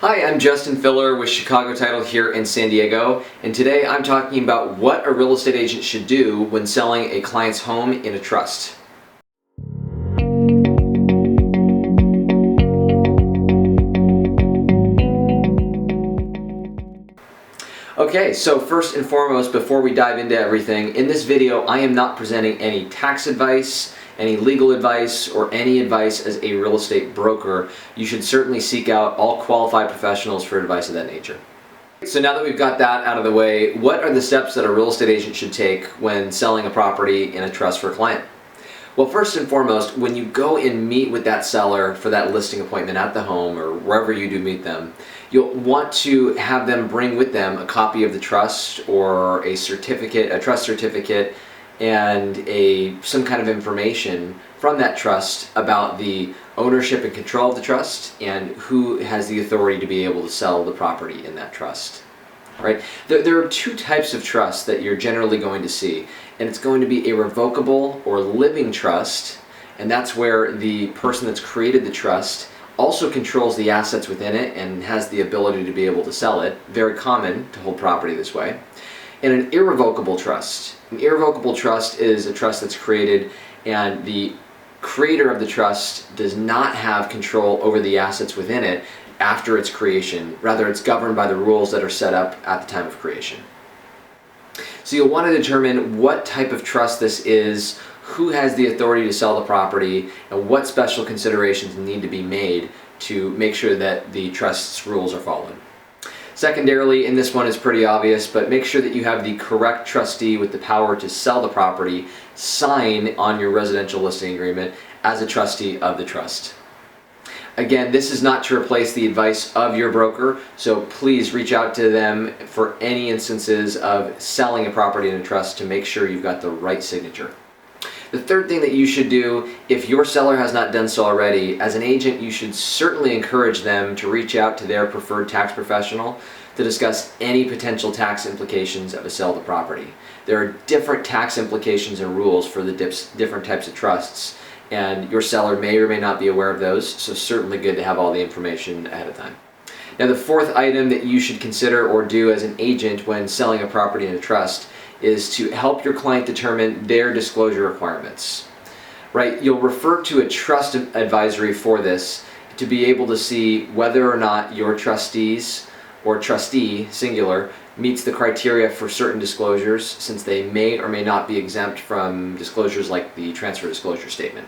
Hi, I'm Justin Filler with Chicago Title here in San Diego, and today I'm talking about what a real estate agent should do when selling a client's home in a trust. Okay, so first and foremost, before we dive into everything, in this video I am not presenting any tax advice, any legal advice, or any advice as a real estate broker. You should certainly seek out all qualified professionals for advice of that nature. So now that we've got that out of the way, what are the steps that a real estate agent should take when selling a property in a trust for a client? Well, first and foremost, when you go and meet with that seller for that listing appointment at the home or wherever you do meet them, you'll want to have them bring with them a copy of the trust or a certificate, a trust certificate, and some kind of information from that trust about the ownership and control of the trust and who has the authority to be able to sell the property in that trust. Right? There are two types of trust that you're generally going to see, and it's going to be a revocable or living trust, and that's where the person that's created the trust also controls the assets within it and has the ability to be able to sell it. Very common to hold property this way. And an irrevocable trust. An irrevocable trust is a trust that's created and the creator of the trust does not have control over the assets within it after its creation. Rather, it's governed by the rules that are set up at the time of creation. So you'll want to determine what type of trust this is, who has the authority to sell the property, and what special considerations need to be made to make sure that the trust's rules are followed. Secondarily, and this one is pretty obvious, but make sure that you have the correct trustee with the power to sell the property sign on your residential listing agreement as a trustee of the trust. Again, this is not to replace the advice of your broker, so please reach out to them for any instances of selling a property in a trust to make sure you've got the right signature. The third thing that you should do, if your seller has not done so already, as an agent you should certainly encourage them to reach out to their preferred tax professional to discuss any potential tax implications of a sale of the property. There are different tax implications and rules for the different types of trusts, and your seller may or may not be aware of those, so certainly good to have all the information ahead of time. Now, the fourth item that you should consider or do as an agent when selling a property in a trust is to help your client determine their disclosure requirements. Right? You'll refer to a trust advisory for this to be able to see whether or not your trustees or trustee, singular, meets the criteria for certain disclosures, since they may or may not be exempt from disclosures like the transfer disclosure statement.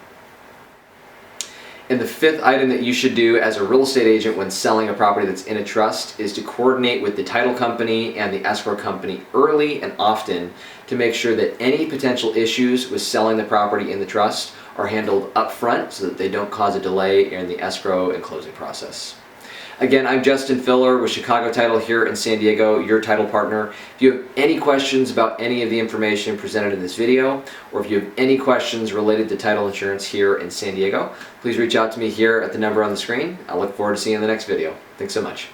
And the fifth item that you should do as a real estate agent when selling a property that's in a trust is to coordinate with the title company and the escrow company early and often to make sure that any potential issues with selling the property in the trust are handled up front so that they don't cause a delay in the escrow and closing process. Again, I'm Justin Filler with Chicago Title here in San Diego, your title partner. If you have any questions about any of the information presented in this video, or if you have any questions related to title insurance here in San Diego, please reach out to me here at the number on the screen. I look forward to seeing you in the next video. Thanks so much.